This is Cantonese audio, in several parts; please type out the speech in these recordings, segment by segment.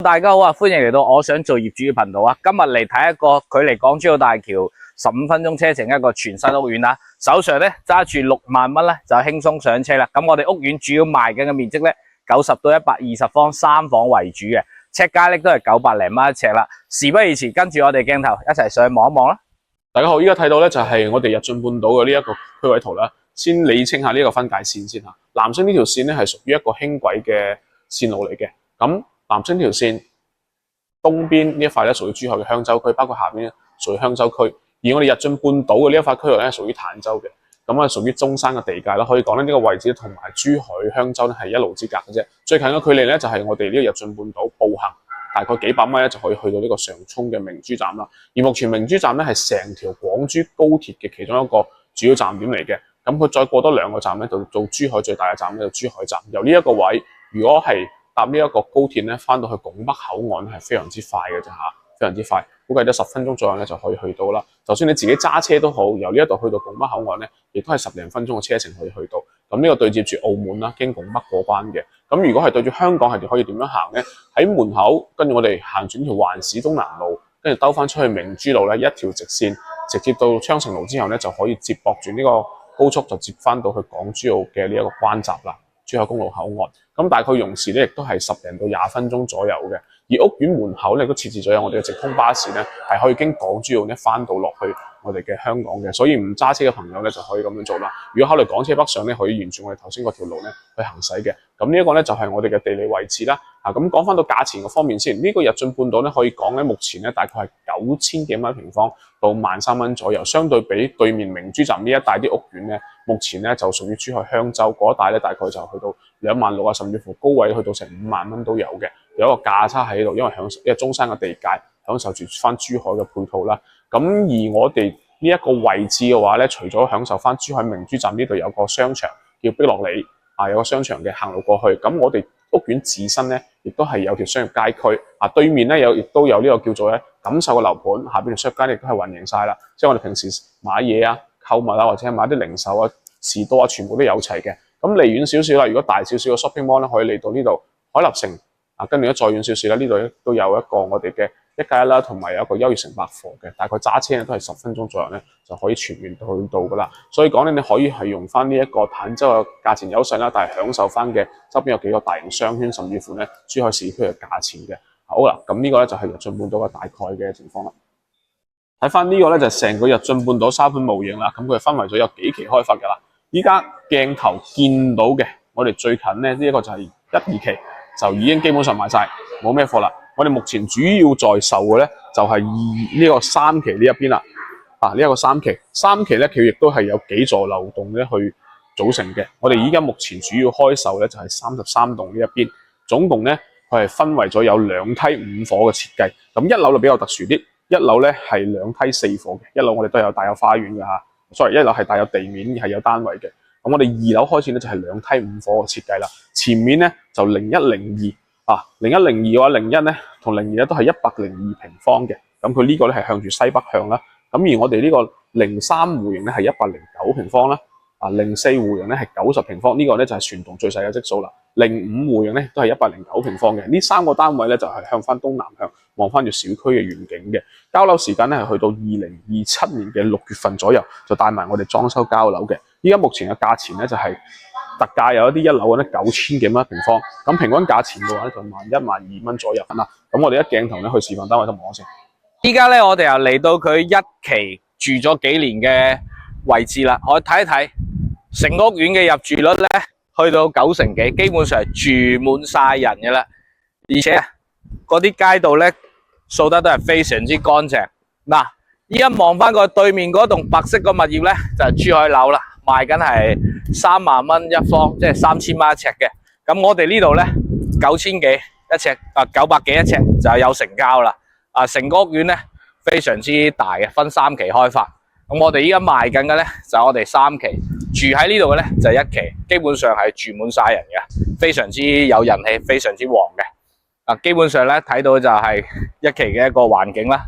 大家好啊，歡迎嚟到我想做業主嘅頻道啊！今日嚟睇一個距離港珠澳大橋15分鐘車程一個全新屋苑啦。手上咧揸住6萬蚊咧就輕鬆上車啦。咁我哋屋苑主要賣緊嘅面積咧90到120方3房為主嘅，尺價咧都係900零蚊一尺啦。事不宜遲，跟住我哋鏡頭一齊上去望一望啦。大家好，依家睇到咧就係我哋日進半島嘅呢一個區位圖啦。先理清下呢個分界線先吓。藍色呢條線咧係屬於一個輕軌嘅線路嚟嘅。咁藍色呢條線東邊呢一塊咧屬於珠海嘅香洲區，包括下邊咧屬於香洲區。而我哋日進半島嘅呢一塊區域咧屬於坦洲嘅，咁啊屬於中山嘅地界啦。可以講咧呢個位置同埋珠海、香洲咧係一路之隔嘅啫。最近嘅距離咧就係我哋呢個日進半島步行大概幾百米咧就可以去到呢個上涌嘅明珠站啦。而目前明珠站咧係成條廣珠高鐵嘅其中一個主要站點嚟嘅。咁佢再過多2個站咧，就到珠海最大嘅站咧，就珠海站。由呢一個位，如果係搭呢一個高鐵咧，翻到去拱北口岸係非常之快嘅啫嚇，非常之快，估計得10分鐘左右咧就可以去到啦。就算你自己揸車都好，由呢一度去到拱北口岸咧，亦都係10零分鐘嘅車程可以去到。咁呢個對接住澳門啦，經拱北過關嘅。咁如果係對住香港係可以點樣行咧？喺門口跟住我哋行轉條環市東南路，跟住兜翻出去明珠路咧，一條直線直接到昌城路之後咧，就可以接駁住呢個高速就接翻到去港珠澳嘅呢一個關閘啦，珠海公路口岸。咁大概用時咧亦都係10零到20分鐘左右嘅。而屋苑門口咧都設置咗有我哋嘅直通巴士咧，係可以經港珠澳咧翻到落去我哋嘅香港嘅。所以唔揸車嘅朋友咧就可以咁樣做啦。如果考慮港車北上咧，可以沿住我哋頭先嗰條路咧去行駛嘅。咁呢一個咧就係我哋嘅地理位置啦。咁講翻到價錢嘅方面先，呢個日進半島咧可以講咧，目前咧大概係9000幾蚊平方到13000蚊左右。相對比對面明珠站呢一帶啲屋苑咧，目前咧就屬於珠海香洲嗰一帶咧，大概就去到26000啊，甚至乎高位去到成5萬蚊都有嘅。有一個價差喺度，因為中山嘅地界享受住翻珠海嘅配套啦。咁而我哋呢一個位置嘅話咧，除咗享受翻珠海明珠站呢度有個商場叫碧樂里有個商場嘅行路過去。咁我哋屋苑自身咧，亦都係有條商業街區對面咧亦都有呢個叫做咧錦繡嘅樓盤，下邊條商業街亦都係運營晒啦。即係我哋平時買嘢啊、購物或者係買啲零售啊、士多全部都有齊嘅。咁離遠少少啦，如果大少少嘅 shopping mall 咧，可以嚟到呢度海立城跟住咧再遠少少啦，呢度都有一個我哋嘅1+1啦，同埋有一個優越城百貨嘅，大概揸車咧都係10分鐘左右咧就可以全面去到噶啦。所以講咧，你可以係用翻呢一個坦洲嘅價錢優勢啦，但係享受翻嘅周邊有幾個大型商圈，甚至乎咧珠海市區嘅價錢嘅。好啦，咁呢個咧就係日進半島嘅大概嘅情況啦。睇翻呢個咧就係成個日進半島沙盤模型啦，咁佢分為咗有幾期開發噶啦。依家鏡頭見到嘅，我哋最近咧呢一個就係1、2期。就已經基本上賣晒，冇咩貨啦。我哋目前主要在售嘅咧，就係呢個3期呢一邊啦。呢一個3期咧，佢亦都係有幾座樓棟咧去組成嘅。我哋依家目前主要開售咧就係33棟呢一邊，總共咧佢係分為咗有2梯5伙嘅設計。咁1樓就比較特殊啲，1樓咧係2梯4伙嘅。1樓我哋都有帶有花園嘅嚇，sorry， 1樓係帶有地面係有單位嘅。咁我哋2樓開始咧就係2梯5伙嘅設計啦，前面咧就01020102嘅話01咧同02咧都係102平方嘅，咁佢呢個咧係向住西北向啦。咁而我哋呢個03戶型咧係109平方啦，04戶型咧係90平方，呢個咧就係全棟最細嘅積數啦。05戶型咧都係109平方嘅，呢3個單位咧就係向翻東南向望翻住小區嘅遠景嘅。交樓時間咧係去到2027年嘅6月份左右，就帶埋我哋裝修交樓嘅。依家目前嘅價錢咧就係特價有一啲1樓咧9000幾蚊平方，咁平均價錢嘅話咧就11000蚊左右啦。咁我哋一鏡頭咧去示範單位都望先。依家咧我哋又嚟到佢1期住咗幾年嘅位置啦，我睇一睇成屋苑嘅入住率咧去到9成幾，基本上係住滿晒人嘅啦，而且嗰啲街道咧掃得都係非常之乾淨。嗱，依家望翻個對面嗰棟白色個物業咧就係珠海樓啦，賣緊係3萬蚊一方，即係3000蚊一尺嘅。咁我哋呢度咧9000幾一尺，900幾一尺就有成交啦。成個屋苑咧非常之大嘅，分3期開發。咁我哋依家賣緊嘅咧就係我哋3期，住喺呢度嘅咧就係1期，基本上係住滿晒人嘅，非常之有人氣，非常之旺嘅。基本上咧睇到就係1期嘅一個環境啦。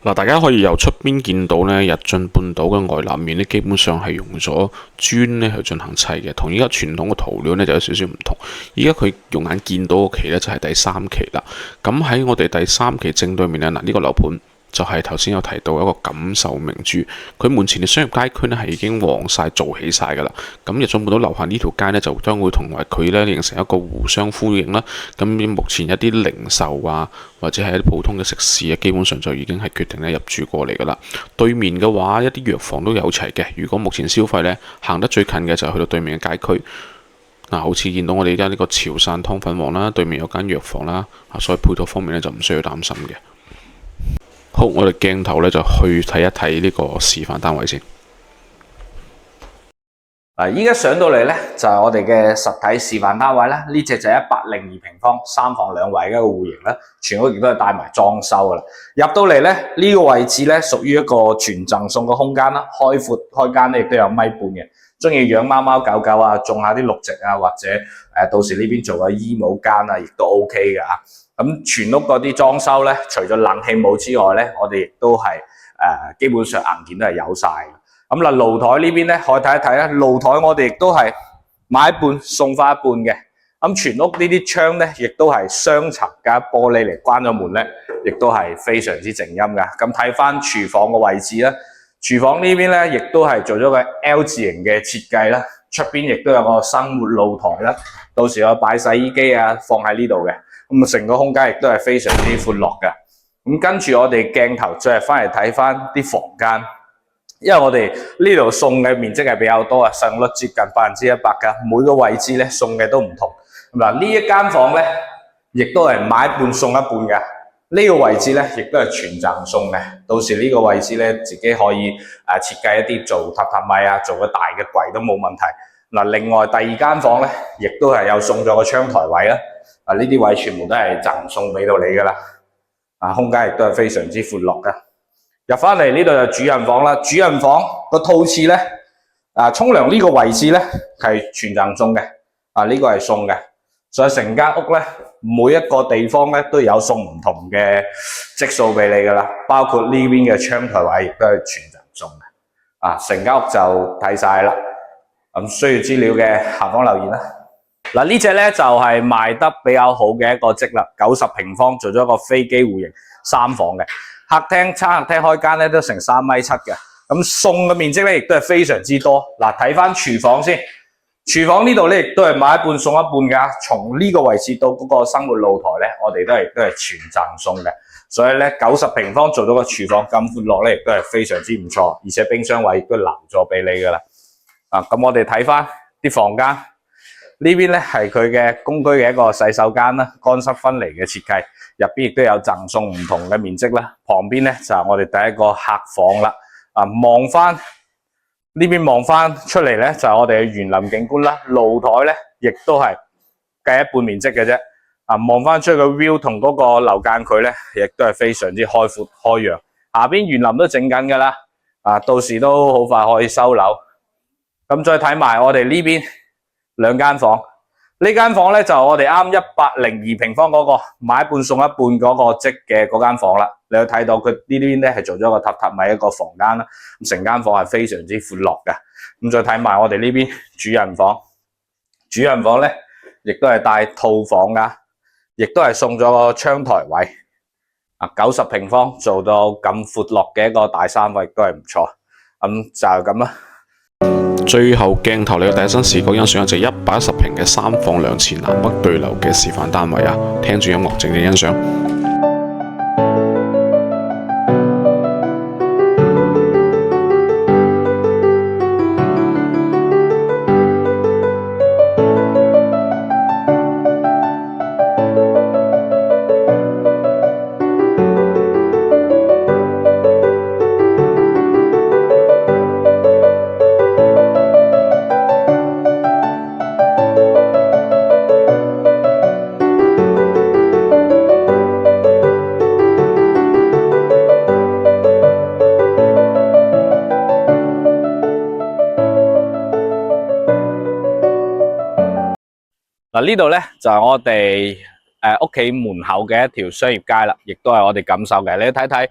嗱，大家可以由出邊見到咧，日進半島嘅外立面咧，基本上係用咗磚咧去進行砌嘅，同依家傳統嘅塗料咧就有少少唔同。依家佢肉眼見到個期咧就係第3期啦。咁喺我哋第3期正對面咧，嗱、這、呢個樓盤就係頭先有提到一個錦繡明珠，佢門前嘅商業街區咧係已經旺晒做起晒噶啦。咁日進半島樓下呢條街咧就將會同埋佢咧形成一個互相呼應啦。咁目前一啲零售啊，或者係一啲普通嘅食肆啊，基本上就已經係決定咧入駐過嚟噶啦。對面嘅話，一啲藥房都有齊嘅。如果目前消費咧行得最近嘅就係去到對面嘅街區。好似見到我哋而家呢個潮汕湯粉王啦，對面有間藥房啦，所以配套方面咧就唔需要擔心嘅。好，我哋鏡頭咧就去睇一睇呢個示範單位先。依家上到嚟咧就係我哋嘅實體示範單位啦。呢隻就係102平方3房2衛嘅一個戶型啦，全屋亦都係帶埋裝修噶啦。入到嚟咧呢個位置咧屬於一個全贈送嘅空間啦，開闊開間咧亦都有1.5米嘅。中意養貓貓狗狗啊，種下啲綠植啊，或者到時呢邊做個衣帽間啊，亦都 OK 嘅嚇。咁全屋嗰啲裝修咧，除咗冷氣冇之外咧，我哋亦都係基本上硬件都係有晒嘅。咁嗱，露台呢邊咧，可以睇一睇啦。露台我哋亦都係買一半送翻一半嘅。咁全屋呢啲窗咧，亦都係雙層加玻璃嚟，關咗門咧，亦都係非常之靜音㗎。咁睇翻廚房嘅位置咧，廚房呢邊咧，亦都係做咗個 L 字形嘅設計啦。出邊亦都有個生活露台啦，到時我擺洗衣機啊，放喺呢度嘅。咁成個空間亦都係非常之闊落嘅。咁跟住我哋鏡頭再翻嚟睇翻啲房間，因為我哋呢度送嘅面積係比較多啊，使用率接近100%㗎。每個位置咧送嘅都唔同。嗱，呢一間房咧，亦都係買一半送一半嘅。呢個位置咧，亦都係全贈送嘅。到時呢個位置咧，自己可以設計一啲做榻榻米啊，做個大嘅櫃都冇問題。嗱，另外第2間房咧，亦都係有送咗個窗台位啦。呢啲位全部都係贈送俾到你噶啦。空間亦都係非常之闊落噶。入翻嚟呢度就主人房啦。主人房個套廁咧，沖涼呢個位置咧係全贈送嘅。呢個係送嘅。所以成間屋咧，每一個地方咧都有送唔同嘅積數俾你噶啦。包括呢邊嘅窗台位亦都係全贈送嘅。成間屋就睇晒啦。咁需要資料嘅下方留言啦。嗱，呢隻咧就係賣得比較好嘅一個積啦，90平方做咗一個飛機戶型3房嘅客廳，餐客廳開間咧都成3.7米嘅。咁送嘅面積咧亦都係非常之多。嗱，睇翻廚房先，廚房呢度咧亦都係買一半送一半噶。從呢個位置到嗰個生活露台咧，我哋都係全贈送嘅。所以咧90平方做到個廚房咁闊落咧，亦都係非常之唔錯，而且冰箱位亦都留咗俾你噶啦。咁我哋睇翻啲房間。呢邊咧係佢嘅公居嘅一個洗手間啦，乾濕分離嘅設計，入邊亦都有贈送唔同嘅面積啦。旁邊咧就係我哋第一個客房啦。望翻呢邊望翻出嚟咧就係我哋嘅園林景觀啦。露台咧亦都係計一半面積嘅啫。望翻出去嘅 view 同嗰個樓間距咧，亦都係非常之開闊開揚。下邊園林都整緊噶啦，到時都好快可以收樓。咁再睇埋我哋呢邊。2間房，呢間房咧就我哋啱102平方嗰個買一半送一半嗰個積嘅嗰間房啦。你會睇到佢呢邊咧係做咗個榻榻米一個房間啦。咁成間房係非常之闊落嘅。咁再睇埋我哋呢邊主人房，主人房咧亦都係帶套房噶，亦都係送咗個窗台位。90平方做到咁闊落嘅一個大3位，亦都係唔錯。咁就係咁啦。最後鏡頭你嘅第一身視角欣賞一隻110平嘅3房2廁南北對流嘅示範單位啊！聽住音樂靜靜欣賞。呢度咧就係我哋屋企門口嘅一條商業街啦，亦都係我哋錦繡嘅。你睇睇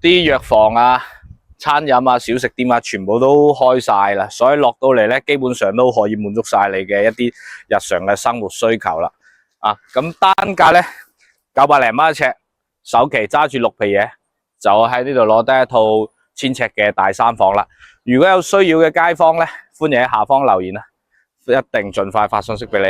啲藥房啊、餐飲啊、小食店啊，全部都開晒啦，所以落到嚟咧，基本上都可以滿足晒你嘅一啲日常嘅生活需求啦。咁單價咧900零蚊一尺，首期揸住6皮嘢，就喺呢度攞得一套1000尺嘅大3房啦。如果有需要嘅街坊咧，歡迎喺下方留言啊，一定盡快發信息俾你。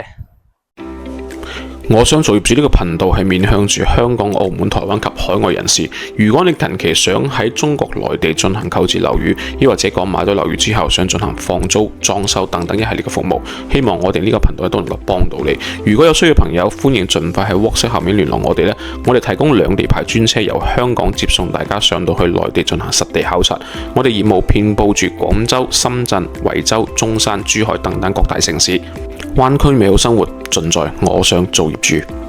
我想造業主呢個頻道係面向住香港、澳門、台灣及海外人士。如果你近期想喺中國內地進行購置樓宇，亦或者講買到樓宇之後想進行放租、裝修等等一系列嘅服務，希望我哋呢個頻道都能夠幫到你。如果有需要嘅朋友，歡迎盡快喺 WhatsApp 後面聯絡我哋咧。我哋提供2地牌專車由香港接送大家上到去內地進行實地考察。我哋業務遍佈住廣州、深圳、惠州、中山、珠海等等各大城市。灣區美好生活盡在我想造業主。